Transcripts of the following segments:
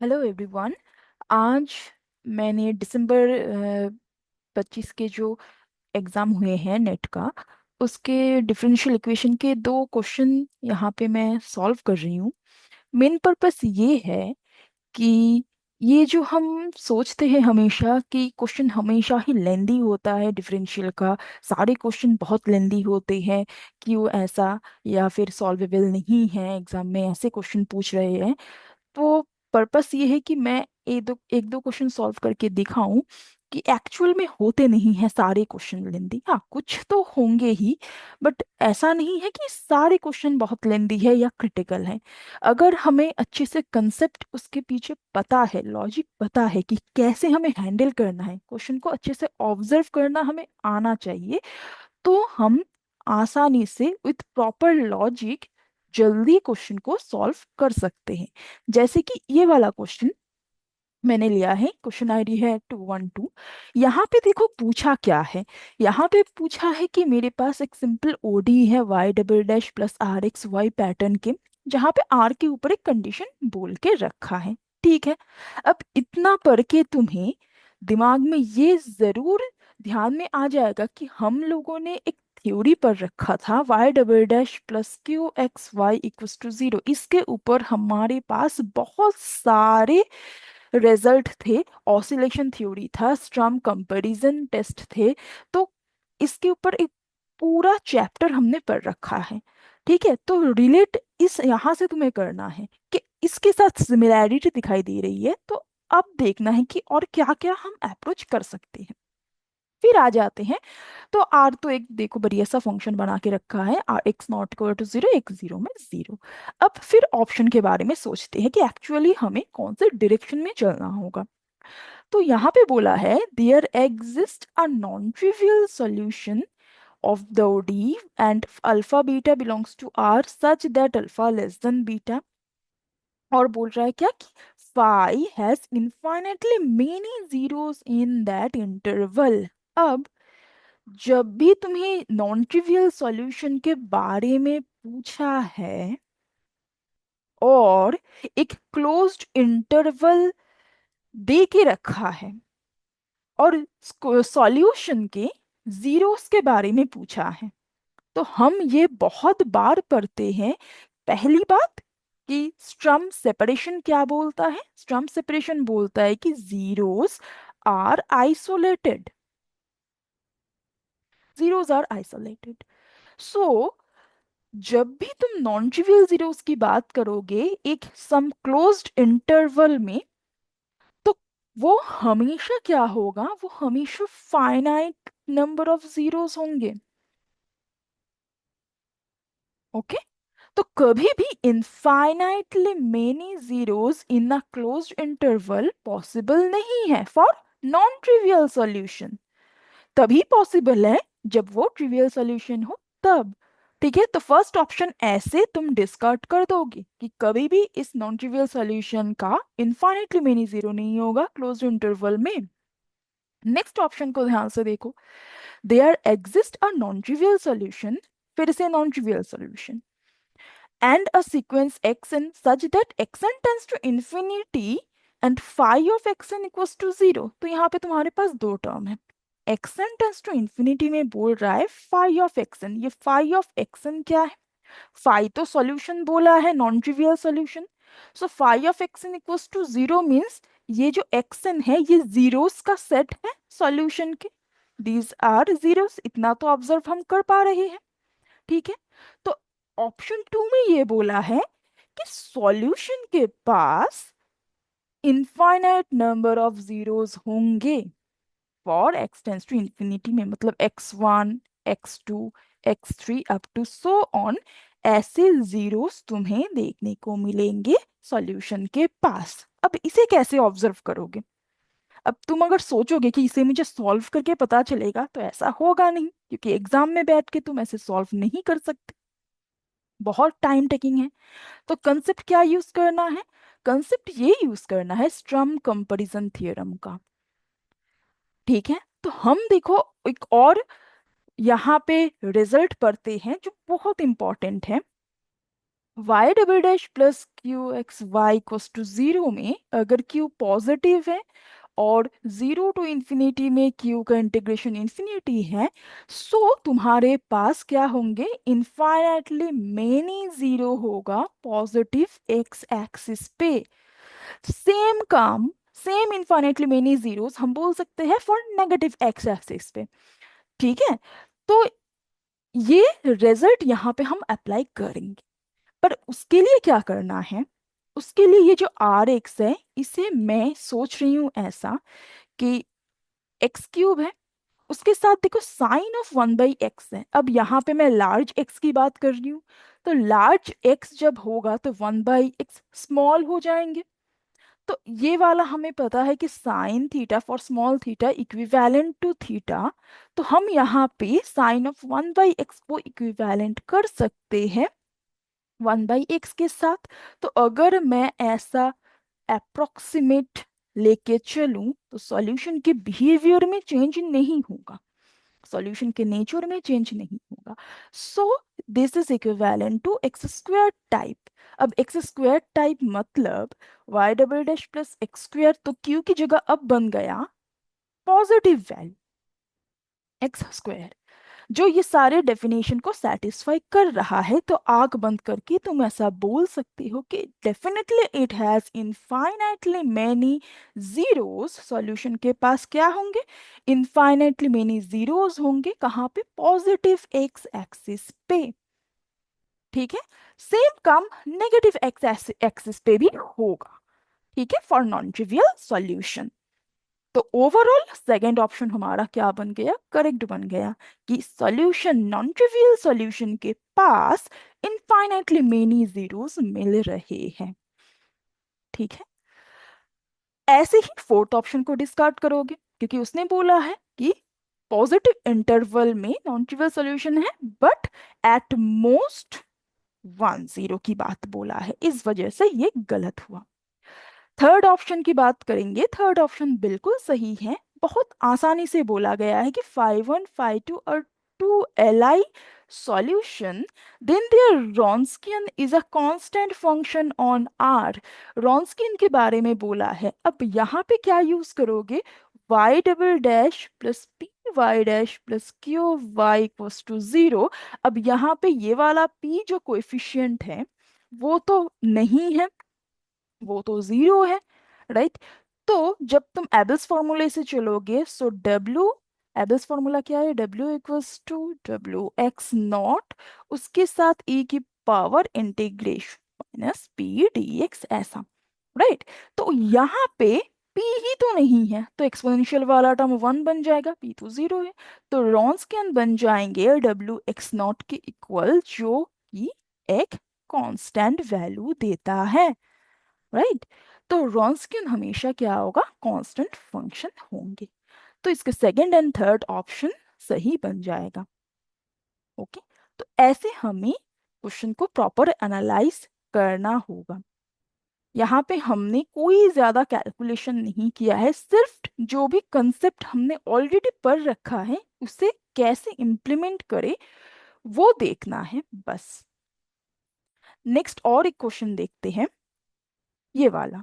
Hello everyone. आज मैंने दिसंबर 25 के जो एग्ज़ाम हुए हैं नेट का, उसके डिफरेंशियल इक्वेशन के दो क्वेश्चन यहाँ पे मैं सॉल्व कर रही हूँ। मेन पर्पस ये है कि ये जो हम सोचते हैं हमेशा कि क्वेश्चन हमेशा ही लेंदी होता है डिफरेंशियल का, सारे क्वेश्चन बहुत लेंदी होते हैं, क्यों ऐसा, या फिर सॉल्वेबल नहीं है, एग्जाम में ऐसे क्वेश्चन पूछ रहे हैं। तो पर्पस ये है कि मैं एक दो क्वेश्चन सॉल्व करके दिखाऊं कि एक्चुअल में होते नहीं है सारे क्वेश्चन लेंदी। हाँ, कुछ तो होंगे ही, बट ऐसा नहीं है कि सारे क्वेश्चन बहुत लेंदी है या क्रिटिकल है। अगर हमें अच्छे से कंसेप्ट उसके पीछे पता है, लॉजिक पता है कि कैसे हमें हैंडल करना है, क्वेश्चन को अच्छे से ऑब्जर्व करना हमें आना चाहिए, तो हम आसानी से विथ प्रॉपर लॉजिक जल्दी क्वेश्चन को सॉल्व कर सकते हैं। जैसे कि ये वाला क्वेश्चन मैंने लिया है, क्वेश्चन आईडी है 212। यहाँ पे देखो पूछा क्या है। यहाँ पे पूछा है कि मेरे पास एक सिंपल ओडी है y double dash plus r x y pattern के, जहाँ पे आर के ऊपर एक कंडीशन बोल के रखा है। ठीक है, अब इतना पढ़ के तुम्हें दिमाग में ये जरूर ध्यान में आ जाएगा कि हम लोगों ने एक थ्योरी पर रखा था y double dash plus q x y equals to zero. इसके ऊपर हमारे पास बहुत सारे रिजल्ट थे, ऑसिलेशन थ्योरी था, स्ट्रम कंपैरिजन टेस्ट थे। तो इसके ऊपर एक पूरा चैप्टर हमने पढ़ रखा है। ठीक है, तो रिलेट इस यहाँ से तुम्हें करना है कि इसके साथ सिमिलैरिटी दिखाई दे रही है, तो अब देखना है कि और क्या क्या हम अप्रोच कर सकते हैं। फिर आ जाते हैं, तो आर तो एक देखो बढ़िया सा फंक्शन बना के रखा है, r x not equal to zero, x zero में जीरो। अब फिर ऑप्शन के बारे में सोचते हैं कि एक्चुअली हमें कौन से डायरेक्शन में चलना होगा। तो यहाँ पे बोला है there exist a non trivial solution of the OD and alpha beta belongs to R such that alpha less than beta। और बोल रहा है क्या कि phi has infinitely many zeros in that interval। अब जब भी तुम्हें नॉन ट्रिवियल सॉल्यूशन के बारे में पूछा है और एक क्लोज्ड इंटरवल दे के रखा है और सॉल्यूशन के जीरोस के बारे में पूछा है, तो हम ये बहुत बार पढ़ते हैं। पहली बात कि स्ट्रम सेपरेशन क्या बोलता है, स्ट्रम सेपरेशन बोलता है कि zeros are isolated, zeros are isolated. So जब भी तुम नॉन ट्रिवियल जीरोस की बात करोगे एक सम क्लोज्ड इंटरवल में, तो वो हमेशा क्या होगा, वो हमेशा फाइनाइट नंबर ऑफ जीरोस होंगे। ओके, तो कभी भी infinitely many zeros in a closed interval possible नहीं है फॉर नॉन ट्रिवियल सॉल्यूशन। तभी पॉसिबल है जब वो ट्रिवियल सॉल्यूशन हो तब। ठीक है, तो फर्स्ट ऑप्शन ऐसे तुम डिस्कार्ड कर दोगे कि कभी भी इस नॉन ट्रिवियल सॉल्यूशन का इनफाइनाइटली मेनी जीरो नहीं होगा क्लोज्ड इंटरवल में। नेक्स्ट ऑप्शन को ध्यान से देखो, there exist a non trivial solution, फिर से non trivial solution and a sequence xn such that xn tends to infinity and phi of xn equals to zero। तो यहाँ पे तुम्हारे पास दो टर्म है, xn tends to infinity में बोल रहा है phi of xn। ये phi of xn क्या है, phi तो सॉल्यूशन बोला है, non trivial solution. So phi of xn equals to zero means ये जो xn है ये जीरोस का सेट है सॉल्यूशन के। दीज आर जीरोस, इतना तो ऑब्जर्व हम कर पा रहे हैं। ठीक है, तो ऑप्शन टू में ये बोला है कि सॉल्यूशन के पास इनफाइनाइट नंबर ऑफ जीरोस होंगे for x tends to infinity में, मतलब x1 x2 x3 up to so on, ऐसे जीरोस तुम्हें देखने को मिलेंगे सॉल्यूशन के पास। अब इसे कैसे ऑब्जर्व करोगे, अब तुम अगर सोचोगे कि इसे मुझे सॉल्व करके पता चलेगा, तो ऐसा होगा नहीं, क्योंकि एग्जाम में बैठ के तुम ऐसे सॉल्व नहीं कर सकते, बहुत टाइम टेकिंग है। तो कंसेप्ट क्या यूज करना है, कंसेप्ट ये यूज करना है स्ट्रम कंपैरिजन थ्योरम का। ठीक है, तो हम देखो एक और यहाँ पे रिजल्ट पढ़ते हैं जो बहुत इंपॉर्टेंट है। Y double dash plus q x y equals to zero में अगर क्यू पॉजिटिव है और जीरो टू इन्फिनिटी में क्यू का इंटीग्रेशन इन्फिनिटी है, सो तुम्हारे पास क्या होंगे, इनफाइनाइटली मेनी जीरो होगा पॉजिटिव एक्स एक्सिस पे। सेम काम, सेम इनफाइनाइटली मेनी जीरोस हम बोल सकते हैं फॉर नेगेटिव एक्स एक्सिस पे। ठीक है, तो ये रिजल्ट यहाँ पे हम अप्लाई करेंगे। पर उसके लिए क्या करना है, उसके लिए ये जो आर एक्स है इसे मैं सोच रही हूँ ऐसा कि एक्स क्यूब है, उसके साथ देखो साइन ऑफ 1/x है। अब यहाँ पे मैं लार्ज एक्स की बात कर रही हूँ, तो लार्ज एक्स जब होगा तो 1/x स्मॉल हो जाएंगे। तो ये वाला हमें पता है कि sine theta for small theta equivalent to theta. तो हम यहाँ पे साइन ऑफ 1/x को इक्विवेलेंट कर सकते हैं 1/x के साथ। तो अगर मैं ऐसा अप्रोक्सीमेट लेके चलूं तो सॉल्यूशन के बिहेवियर में चेंज नहीं होगा, सॉल्यूशन के नेचर में चेंज नहीं होगा। So this is equivalent to x square type. अब एक्स स्क्वायर टाइप मतलब y double dash plus x square, तो क्यू की जगह अब बन गया पॉजिटिव वैल्यू एक्स स्क्वायर, जो ये सारे डेफिनेशन को सेटिस्फाई कर रहा है। तो आंख बंद करके तुम ऐसा बोल सकते हो कि definitely it has infinitely many zeros. Solution के पास क्या होंगे, इनफाइनाइटली मैनी जीरोस होंगे, कहाँ पे, पॉजिटिव एक्स एक्सिस पे। ठीक है, सेम काम नेगेटिव एक्स एक्सिस पे भी होगा। ठीक है, फॉर नॉन ट्रिवियल सॉल्यूशन। तो ओवरऑल सेकंड ऑप्शन हमारा क्या बन गया, करेक्ट बन गया कि सॉल्यूशन, नॉन ट्रिवियल सॉल्यूशन के पास इनफाइनाइटली मेनी जीरोस मिल रहे हैं। ठीक है, ऐसे ही फोर्थ ऑप्शन को डिस्कार्ड करोगे क्योंकि उसने बोला है कि पॉजिटिव इंटरवल में नॉन ट्रिवियल सॉल्यूशन है, बट एट मोस्ट 1 0 की बात बोला है, इस वजह से ये गलत हुआ। थर्ड ऑप्शन की बात करेंगे, थर्ड ऑप्शन बिल्कुल सही है। बहुत आसानी से बोला गया है कि फाइव वन फाइव टू और two L I solution, then there wronskian is a constant function on R. Wronskian के बारे में बोला है। अब यहाँ पे क्या यूज करोगे, y double dash plus p y dash plus q y equals to zero. अब यहाँ पे ये वाला पी जो कोएफिशिएंट है वो तो नहीं है, वो तो जीरो है, राइट। तो जब तुम एबल्स फॉर्मूले से चलोगे, सो डब्ल्यू, एबल्स फॉर्मूला क्या है, W equals to W X naught, उसके साथ ई की power integration minus P D X, ऐसा, राइट। तो यहाँ पे p ही तो नहीं है, तो एक्सपोनेंशियल वाला टर्म 1 बन जाएगा, p तो 0 है। तो रॉन्स्कियन बन जाएंगे डब्ल्यू एक्स नॉट के इक्वल, जो कि एक कांस्टेंट वैल्यू देता है, राइट। तो रॉन्स्कियन हमेशा क्या होगा, कांस्टेंट फंक्शन होंगे। तो इसके सेकंड एंड थर्ड ऑप्शन सही बन जाएगा। ओके, तो ऐसे हमें क्वेश्चन को प्रॉपर एनालाइज करना होगा। यहाँ पे हमने कोई ज्यादा कैलकुलेशन नहीं किया है, सिर्फ जो भी कंसेप्ट हमने ऑलरेडी पढ़ रखा है उसे कैसे इम्प्लीमेंट करें वो देखना है बस। नेक्स्ट और एक क्वेश्चन देखते हैं, ये वाला।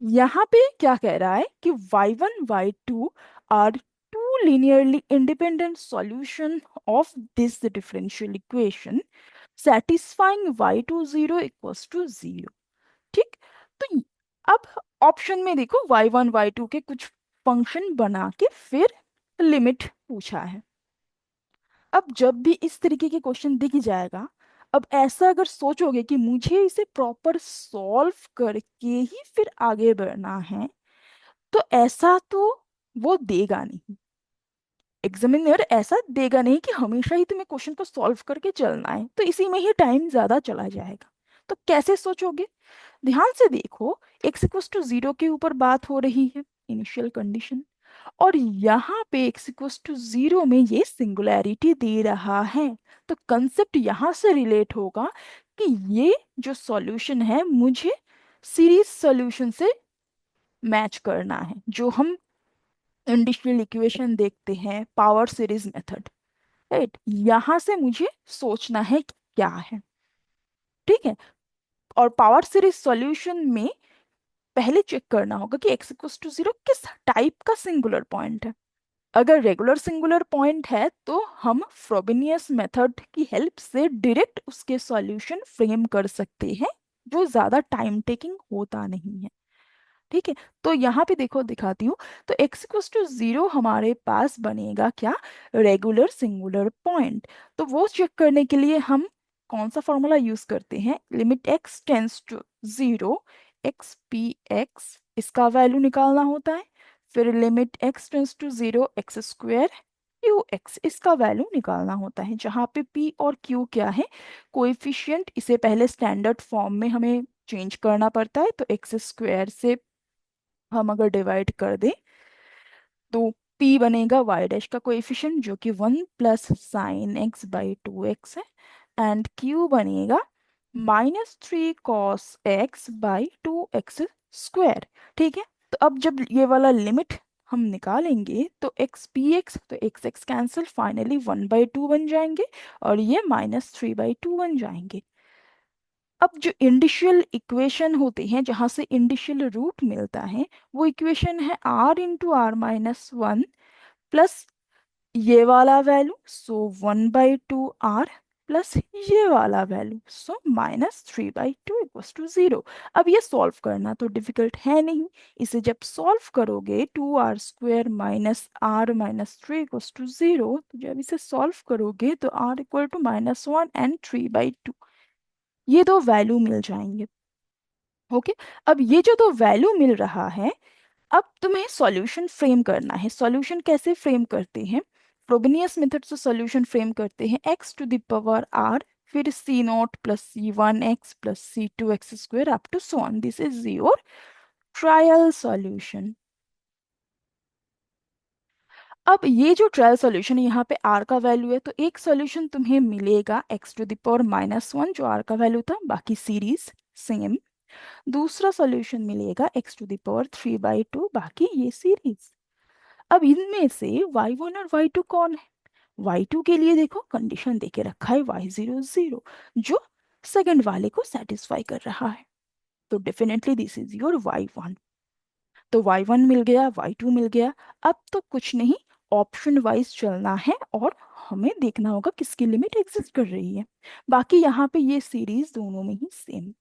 यहाँ पे क्या कह रहा है कि y1 y2 are two linearly independent solution of this differential equation satisfying y2 0 equals to 0। ठीक, तो अब ऑप्शन में देखो y1 y2 के कुछ फंक्शन बना के फिर लिमिट पूछा है। अब जब भी इस तरीके के क्वेश्चन दिख जाएगा, अब ऐसा अगर सोचोगे कि मुझे इसे प्रॉपर सॉल्व करके ही फिर आगे बढ़ना है, तो ऐसा तो वो देगा नहीं, एग्जामिनर ऐसा देगा नहीं कि हमेशा ही तुम्हें क्वेश्चन को सॉल्व करके चलना है, तो इसी में ही टाइम ज्यादा चला जाएगा। तो कैसे सोचोगे, ध्यान से देखो, x इक्वल्स टू 0 के ऊपर बात हो रही है, इनिशियल कंडीशन, और यहाँ पे x इक्वल्स टू 0 में ये सिंगुलैरिटी दे रहा है। तो कंसेप्ट यहाँ से रिलेट होगा कि ये जो सॉल्यूशन है मुझे सीरीज सॉल्यूशन से मैच करना है, जो हम इंडिविजुअल इक्वेशन देखते हैं पावर सीरीज मेथड, राइट। यहाँ से मुझे सोचना है कि क्या है। ठीक है। और पावर सीरीज सॉल्यूशन में पहले चेक करना होगा कि x इक्वल्स टू जीरो किस टाइप का सिंगुलर पॉइंट है। अगर रेगुलर सिंगुलर पॉइंट है तो हम फ्रोबिनियस मेथड की हेल्प से डायरेक्ट उसके सॉल्यूशन फ्रेम कर सकते हैं, जो ज्यादा टाइम टेकिंग होता नहीं है। ठीक है। तो यहाँ पे देखो दिखाती हूँ। तो x इक्वल्स टू जीरो हमारे पास बनेगा क्या, रेगुलर सिंगुलर पॉइंट। तो वो चेक करने के लिए हम कौन सा फॉर्मूला यूज करते हैं, limit x tends to zero x p x, इसका वैल्यू निकालना होता है। फिर limit x tends to zero x square q x, इसका वैल्यू निकालना होता है, जहाँ पे p और q क्या है, कोएफिशिएंट। इसे पहले स्टैंडर्ड फॉर्म में हमें चेंज करना पड़ता है। तो एक्स स्क्वायर से हम अगर डिवाइड कर दें तो p बनेगा y डैश का कोएफिशिएंट, जो कि 1 + sin x/2x है। एंड q बनेगा -3 cos x/2x²। ठीक है। तो अब जब ये वाला लिमिट हम निकालेंगे तो x पी एक्स, तो x कैंसिल, फाइनली 1/2 बन जाएंगे और ये -3/2 बन जाएंगे। अब जो इंडिशियल इक्वेशन होते हैं, जहां से इंडिशियल रूट मिलता है, वो इक्वेशन है r × r - 1 प्लस ये वाला वैल्यू, सो 1/2 r प्लस ये वाला value, so -3/2 equals to zero. अब ये सॉल्व करना तो डिफिकल्ट है नहीं। इसे जब सॉल्व करोगे 2r² -r - 3 equals to zero, तो जब इसे सॉल्व करोगे तो r इक्वल टू -1 एंड 3/2, ये दो वैल्यू मिल जाएंगे। ओके। अब ये जो दो वैल्यू मिल रहा है, अब तुम्हें सॉल्यूशन फ्रेम करना है। सॉल्यूशन कैसे फ्रेम करते हैं, फ्रोबेनियस मेथड से सॉल्यूशन फ्रेम करते हैं, x⁻r फिर c0 + c1x + c2x² up to so on. This is your trial solution. अब ये जो ट्रायल सॉल्यूशन है, यहाँ पे r का वैल्यू है, तो एक सॉल्यूशन तुम्हें मिलेगा x⁻−1 जो r का वैल्यू था, बाकी सीरीज सेम। दूसरा सॉल्यूशन मिलेगा x⁻3/2, बाकी ये सीरीज। अब इनमें से y1 और y2 कौन है। y2 के लिए देखो कंडीशन देके रखा है y0 0, जो सेकंड वाले को सेटिस्फाई कर रहा है। तो definitely this is your y1। तो y1 मिल गया, y2 मिल गया। अब तो कुछ नहीं, ऑप्शन वाइज चलना है और हमें देखना होगा किसकी लिमिट एग्जिस्ट कर रही है। बाकी यहाँ पे ये सीरीज दोनों में ही सेम।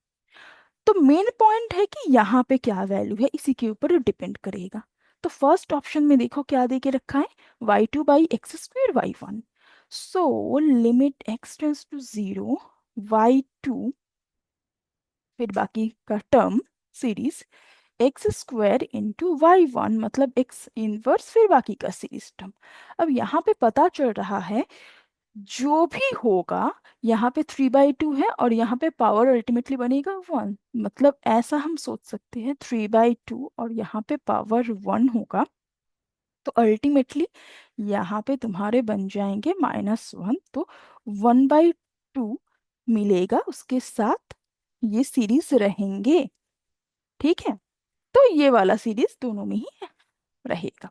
तो मेन पॉइंट है कि यहाँ पे क्या वैल्यू है, इसी के ऊपर डिपेंड करेगा। तो फर्स्ट ऑप्शन में देखो क्या दे के रखा है, y2/x² y1। So limit x tends to zero y2, फिर बाकी का term series x² into y1, मतलब x इनवर्स, फिर बाकी का सीरीज टर्म। अब यहाँ पे पता चल रहा है जो भी होगा, यहाँ पे 3/2 है और यहाँ पे पावर अल्टीमेटली बनेगा 1। मतलब ऐसा हम सोच सकते हैं 3/2 और यहाँ पे पावर 1 होगा, तो अल्टीमेटली यहाँ पे तुम्हारे बन जाएंगे -1। तो 1/2 मिलेगा, उसके साथ ये सीरीज रहेंगे। ठीक है। तो ये वाला सीरीज दोनों में ही रहेगा।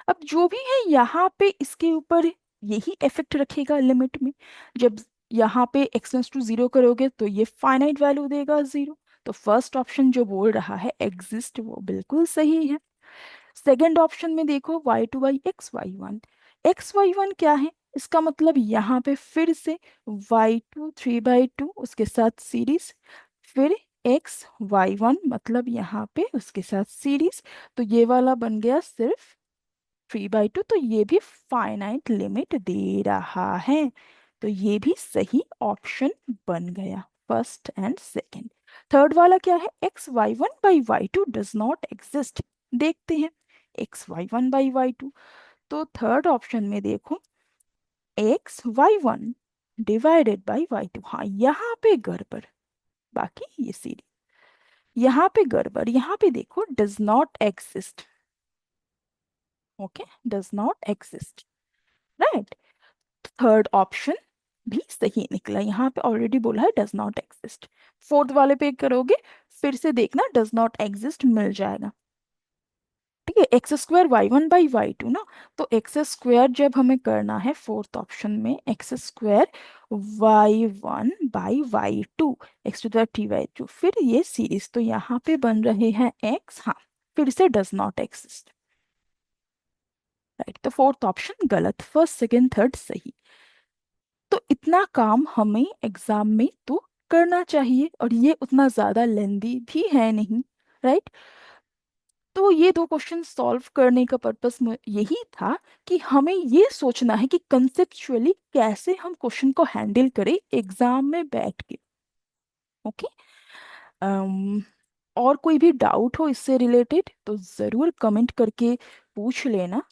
अब जो भी है यहाँ पे इसके ऊपर यही इफेक्ट रखेगा लिमिट में। जब यहाँ पे एक्सटेंस टू जीरो करोगे तो ये फाइनाइट वैल्यू देगा जीरो। तो फर्स्ट ऑप्शन जो बोल रहा है एग्जिस्ट, वो बिल्कुल सही है। सेकंड ऑप्शन में देखो y2/x y1 क्या है, इसका मतलब यहाँ पे फिर से y2 3/2 उसके साथ सीरीज, फिर x y1 मतलब यहाँ पे उसके साथ सीरीज। तो ये वाला बन गया सिर्फ 3/2, तो ये भी फाइनाइट लिमिट दे रहा है। तो ये भी सही ऑप्शन बन गया, फर्स्ट एंड सेकंड। थर्ड वाला क्या है, x y1/y2 does not exist. देखते हैं x y1/y2। तो थर्ड ऑप्शन में देखो x y1 / y2, हाँ यहाँ पे गड़बड़, बाकी ये सीरीज यहाँ पे गड़बड़, यहाँ पे देखो does not exist. Okay, does not exist, right. Third option भी सही निकला, यहाँ पे ऑलरेडी बोला है डज नॉट एग्जिस्ट। फोर्थ वाले पे करोगे फिर से देखना डज नॉट एग्जिस्ट मिल जाएगा। ठीक है, x² y1/y2 ना। तो x² जब हमें करना है फोर्थ ऑप्शन में x² y1/y2 x⁻t/2। फिर ये सीरीज तो यहाँ पे बन रहे हैं x, हाँ, फिर से डज नॉट एक्सिस्ट। राइट, तो फोर्थ ऑप्शन गलत, फर्स्ट सेकंड थर्ड सही। तो इतना काम हमें एग्जाम में तो करना चाहिए, और ये उतना ज्यादा लेंदी भी है नहीं। राइट, तो ये दो क्वेश्चन सॉल्व करने का पर्पस यही था कि हमें ये सोचना है कि कंसेप्चुअली कैसे हम क्वेश्चन को हैंडल करें एग्जाम में बैठ के। ओके। अम, और कोई भी डाउट हो इससे रिलेटेड तो ज़रूर कमेंट करके पूछ लेना।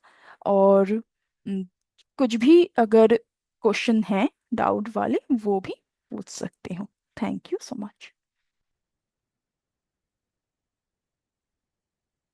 और कुछ भी अगर क्वेश्चन है डाउट वाले वो भी पूछ सकते हो। Thank you so much.